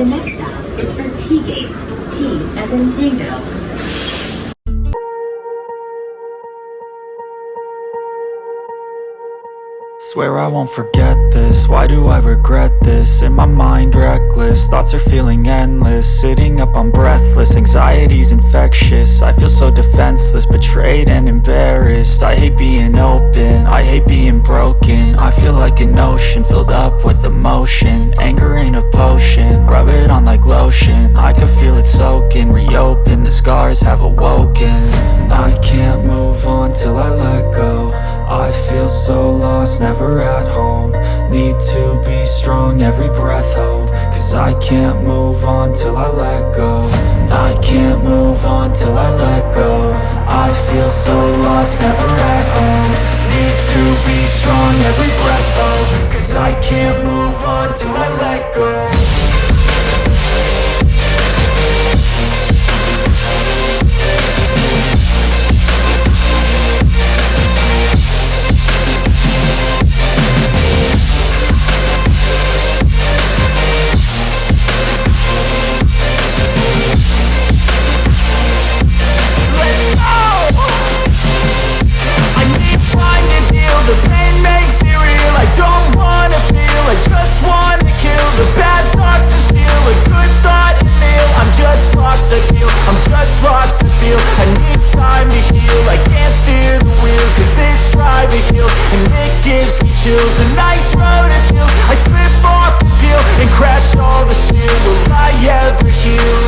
next stop is for T Gates. T as in Tango. Swear I won't forget this, why do I regret this? In my mind reckless, thoughts are feeling endless. Sitting up I'm breathless, anxiety's infectious. I feel so defenseless, betrayed and embarrassed. I hate being open, I hate being broken. I feel like an ocean filled up with emotion. Anger ain't a potion, rub it on like lotion. I can feel it soaking, reopen, the scars have awoken. I can't move on till I let go. I feel so lost, never at home. Need to be strong, every breath hope. Cause I can't move on till I let go. I can't move on till I let go. I feel so lost, never at home. Need to be strong, every breath hope. Cause I can't move on till I let go. The pain makes it real, I don't wanna feel, I just wanna kill the bad thoughts and steal a good thought and meal. I'm just lost, I feel, I'm just lost, I feel. I need time to heal, I can't steer the wheel. Cause this drive it kills, and it gives me chills. A nice road it feels, I slip off the peel and crash all the steel. Will I ever heal?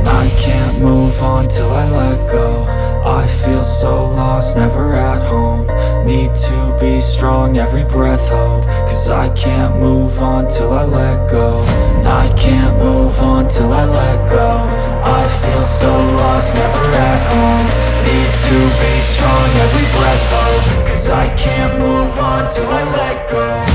I can't move on till I let go. I feel so lost, never at home. Need to be strong, every breath hope. Cause I can't move on till I let go. I can't move on till I let go. I feel so lost, never at home. Need to be strong, every breath hope. Cause I can't move on till I let go.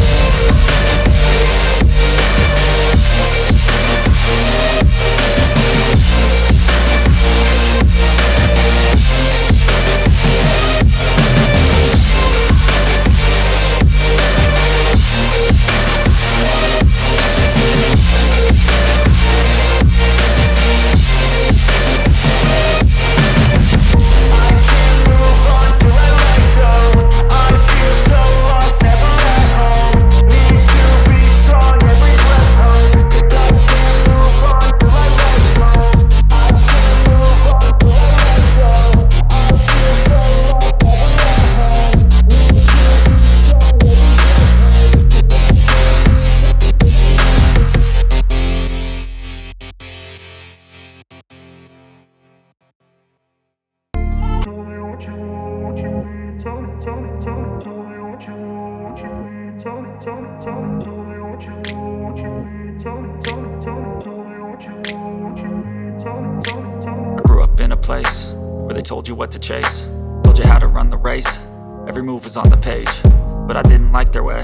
Told you what to chase, told you how to run the race. Every move was on the page, but I didn't like their way.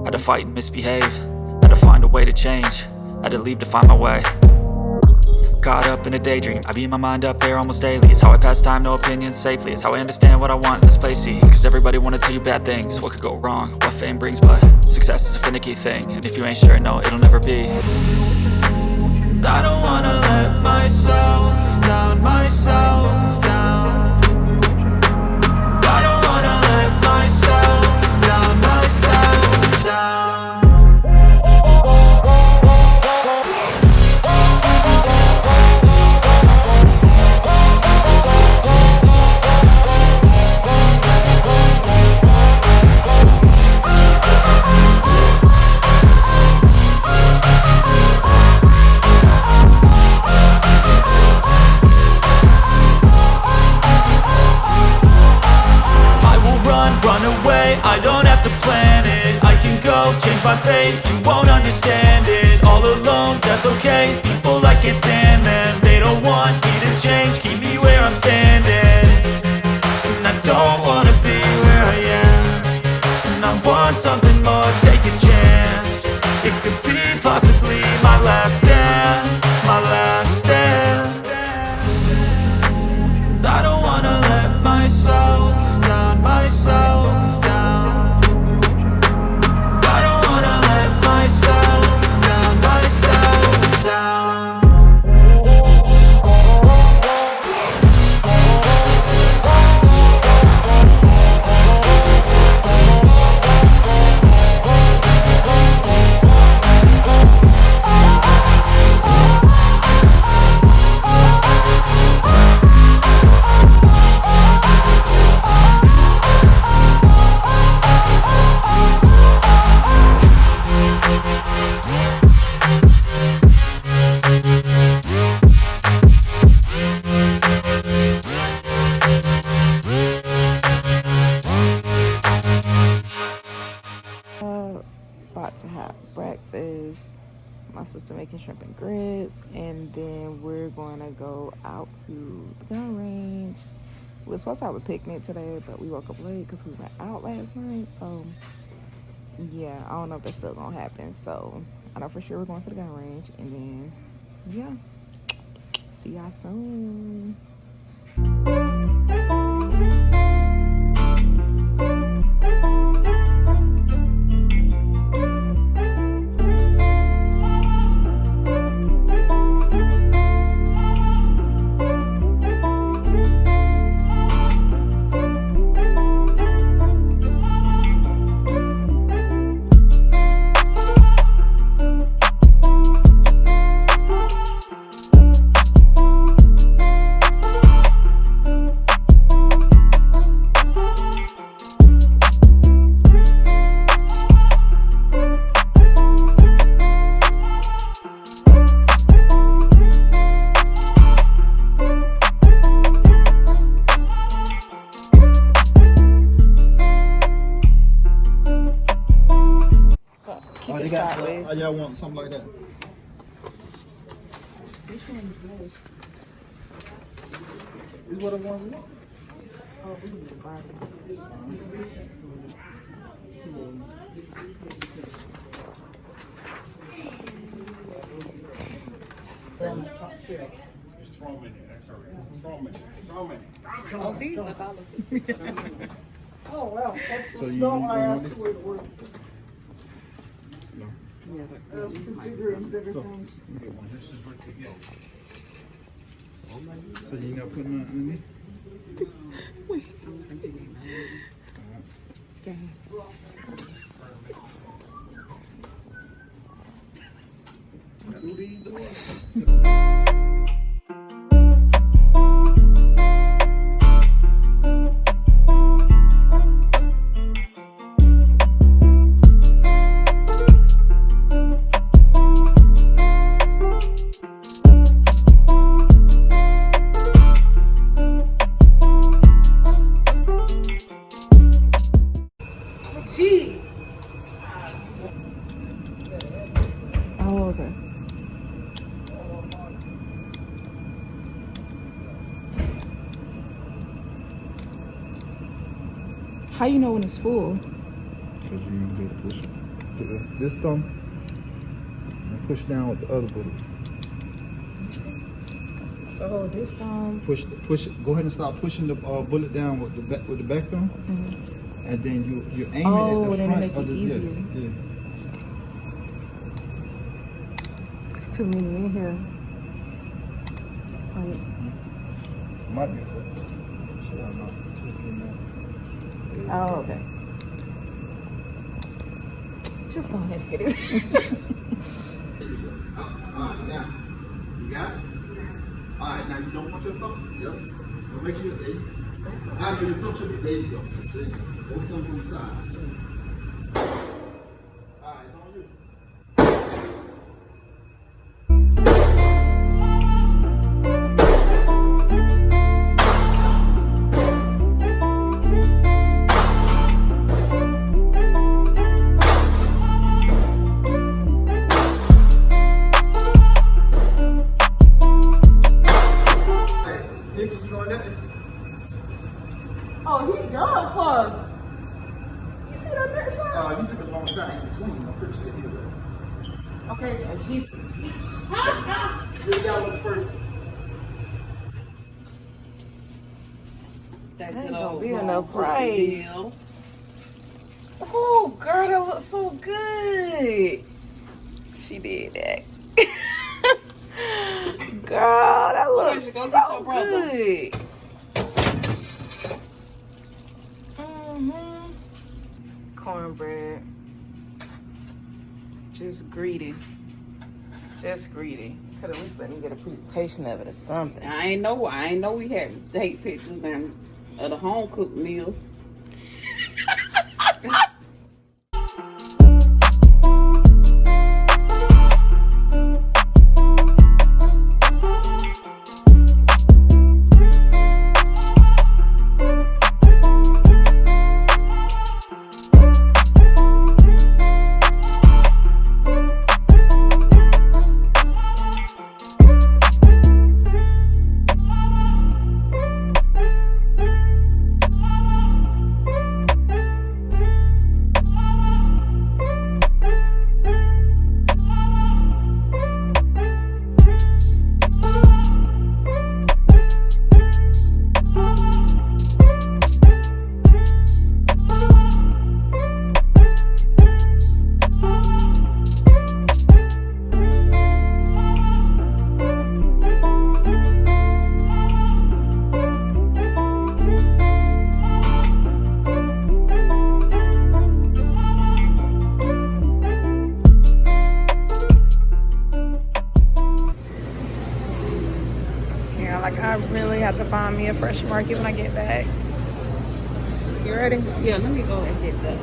Had to fight and misbehave, had to find a way to change. Had to leave to find my way. Caught up in a daydream, I beat my mind up there almost daily. It's how I pass time, no opinions safely. It's how I understand what I want in this place, see. Cause everybody wanna tell you bad things, what could go wrong, what fame brings. But success is a finicky thing, and if you ain't sure, no, it'll never be. I don't wanna let myself down, myself down. I don't wanna let myself down, myself down. I don't have to plan it, I can go change my fate. You won't understand it, all alone, that's okay. People I can't stand them, they don't want me to change. Keep me where I'm standing, and I don't wanna be where I am. And I want something more, take a chance. It could be possibly my last dance, my last dance. I don't wanna let myself down, myself down. I don't wanna let myself down, myself down. About to have breakfast. My sister making shrimp and grits, and then we're going to go out to the gun range. We were supposed to have a picnic today, but we woke up late because we went out last night. So yeah, I don't know if that's still gonna happen. So I know for sure we're going to the gun range, and then yeah, see y'all soon. Y'all want something like that? Which one is nice? Is what I want. Oh, we need to buy Oh, well. So you don't want this? So you not putting that underneath? Oh, okay. How you know when it's full? Because you ain't be able to push it. Put this thumb and push down with the other bullet. So hold this thumb. Push it. Go ahead and start pushing the bullet down with the back thumb, and then you aim it at the then front. make it easier. Yeah. It's too many in here. Right. Might be full. So I'm not taking that. Oh, okay. Just go ahead and fit it. Alright, now, you got it? Alright, now you don't want your thumb. Yep. So make sure you're there. Now your thumb should be there. You go. See? Both thumbs on the side. Alright, it's on you. Oh, he done fucked. You see that next shot? You took a long time in between. I'm pretty sure he was Okay, oh, Jesus. there. Y'all look first. That ain't gonna be enough price. Oh, girl, that looks so good. She did that. Girl, that looks so good. Cornbread. Just greedy. Just greedy. Could at least let me get a presentation of it or something. I ain't know we had date pictures and of the home cooked meals. have to find me a fresh market when I get back. You ready? Yeah, let me go and get that.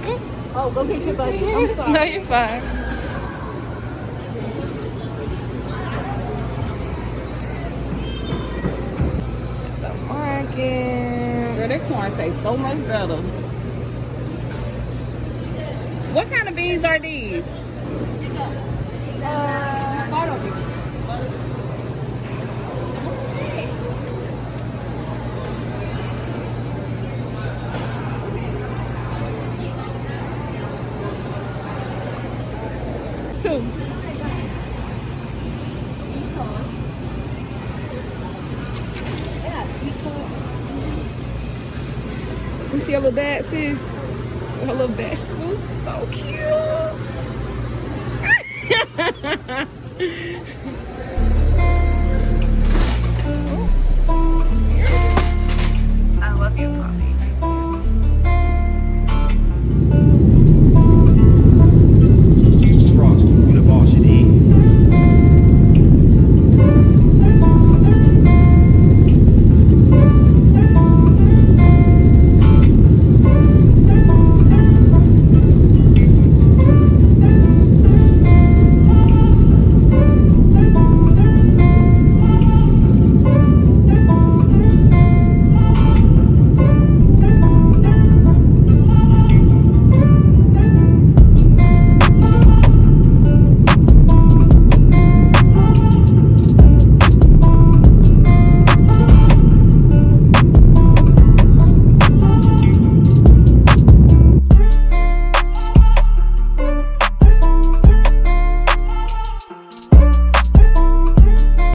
Oops. Oh, go get your buddy. I'm sorry. No, you're fine. The market. Girl, that corn tastes so much better. What kind of beans are these? Bottle beans. Two. You see her little bag, sis? Her little vegetables. So cute. I love your car.